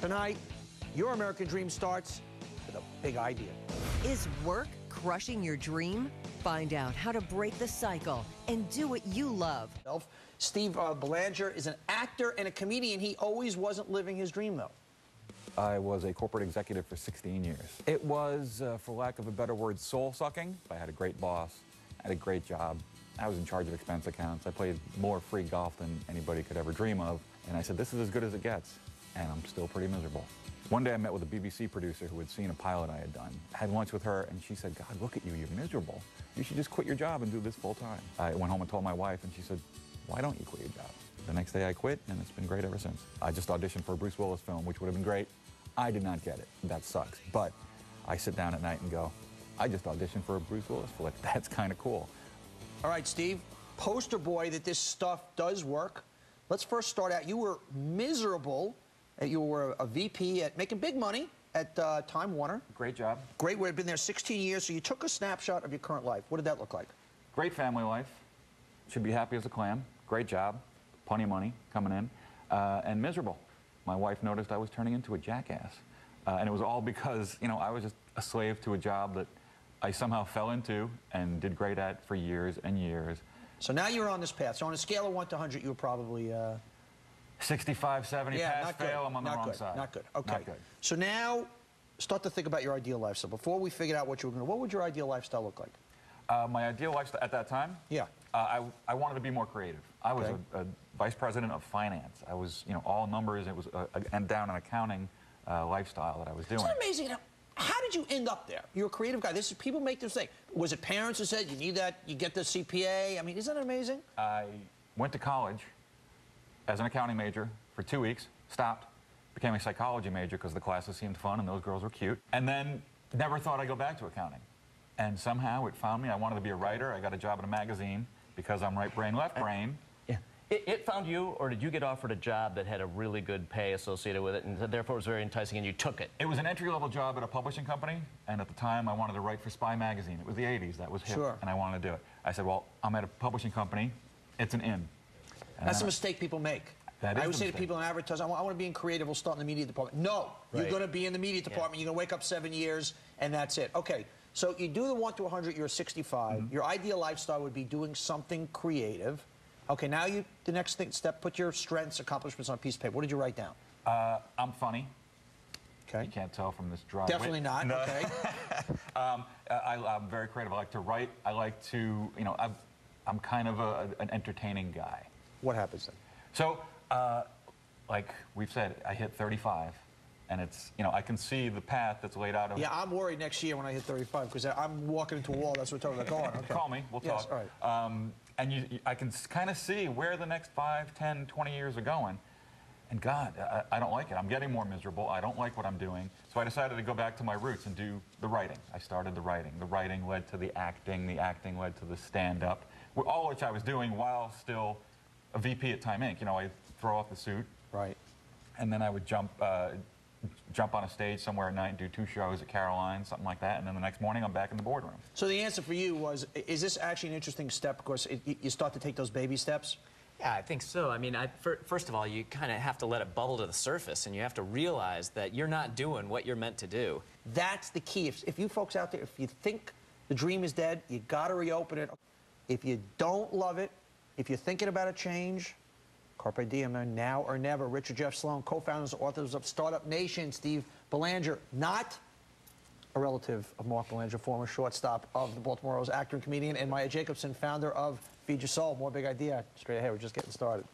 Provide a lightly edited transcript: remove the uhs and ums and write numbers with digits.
Tonight, your American dream starts with a big idea. Is work crushing your dream? Find out how to break the cycle and do what you love. Steve Belanger is an actor and a comedian. He always wasn't living his dream, though. I was a corporate executive for 16 years. It was, for lack of a better word, soul-sucking. I had a great boss. I had a great job. I was in charge of expense accounts. I played more free golf than anybody could ever dream of. And I said, this is as good as it gets. And I'm still pretty miserable. One day I met with a BBC producer who had seen a pilot I had done. I had lunch with her, and she said, God, look at you, you're miserable. You should just quit your job and do this full time. I went home and told my wife, and she said, why don't you quit your job? The next day I quit, and it's been great ever since. I just auditioned for a Bruce Willis film, which would have been great. I did not get it. That sucks. But I sit down at night and go, I just auditioned for a Bruce Willis flick. That's kind of cool. All right, Steve, poster boy that this stuff does work. Let's first start out. You were miserable. You were a VP at making big money at Time Warner. Great job. Great. We've been there 16 years, so you took a snapshot of your current life. What did that look like? Great family life. Should be happy as a clam. Great job. Plenty of money coming in. And miserable. My wife noticed I was turning into a jackass. And it was all because, you know, I was just a slave to a job that I somehow fell into and did great at for years and years. So now you're on this path. So on a scale of 1 to 100, you were probably... 65, 70, yeah, pass, fail, I'm on the wrong side. Not good. Okay. Not good. So now, start to think about your ideal lifestyle. Before we figured out what you were going to... What would your ideal lifestyle look like? My ideal lifestyle at that time? Yeah. I wanted to be more creative. I was a vice president of finance. I was, you know, all numbers. It was and down an accounting lifestyle that I was doing. Isn't it amazing? How did you end up there? You're a creative guy. This is, people make this mistake. Was it parents who said, you need that, you get the CPA? I mean, isn't that amazing? I went to college as an accounting major for 2 weeks, stopped, became a psychology major because the classes seemed fun and those girls were cute, and then never thought I'd go back to accounting. And somehow it found me. I wanted to be a writer. I got a job at a magazine because I'm right brain, left brain. Yeah. It found you, or did you get offered a job that had a really good pay associated with it, and therefore it was very enticing, and you took it? It was an entry-level job at a publishing company, and at the time I wanted to write for Spy magazine. It was the 80s. That was hip, and I wanted to do it. I said, well, I'm at a publishing company. It's an in. And that's a mistake people make. That is I would say to people in advertising, I want to be in creative, we'll start in the media department. No, you're going to be in the media department. You're going to wake up 7 years, and that's it. Okay, so you do the 1 to 100, you're 65. Your ideal lifestyle would be doing something creative. Okay, now the next step, put your strengths, accomplishments on a piece of paper. What did you write down? I'm funny. Okay. You can't tell from this drawing. Definitely not, no. okay. I'm very creative. I like to write. I like to, you know, I'm kind of an entertaining guy. What happens then? So, like we've said, I hit 35, and it's, you know, I can see the path that's laid out. Yeah, I'm worried next year when I hit 35, because I'm walking into a wall. That's what I'm talking about. Okay. Call me. We'll talk. All right. And I can kind of see where the next 5, 10, 20 years are going. And God, I don't like it. I'm getting more miserable. I don't like what I'm doing. So I decided to go back to my roots and do the writing. I started the writing. The writing led to the acting. The acting led to the stand-up, all which I was doing while still a VP at Time Inc. You know, I'd throw off the suit. Right. And then I would jump on a stage somewhere at night and do 2 shows at Caroline, something like that, and then the next morning I'm back in the boardroom. So the answer for you was, is this actually an interesting step because you start to take those baby steps? Yeah, I think so. I mean, first of all, you kind of have to let it bubble to the surface, and you have to realize that you're not doing what you're meant to do. That's the key. If you folks out there, if you think the dream is dead, you got to reopen it. If you don't love it, if you're thinking about a change, Carpe Diem, now or never. Richard Jeff Sloan, co-founders and authors of Startup Nation. Steve Belanger, not a relative of Mark Belanger, former shortstop of the Baltimore Orioles, actor and comedian, and Maya Jacobson, founder of Feed Your Soul. More big idea straight ahead. We're just getting started.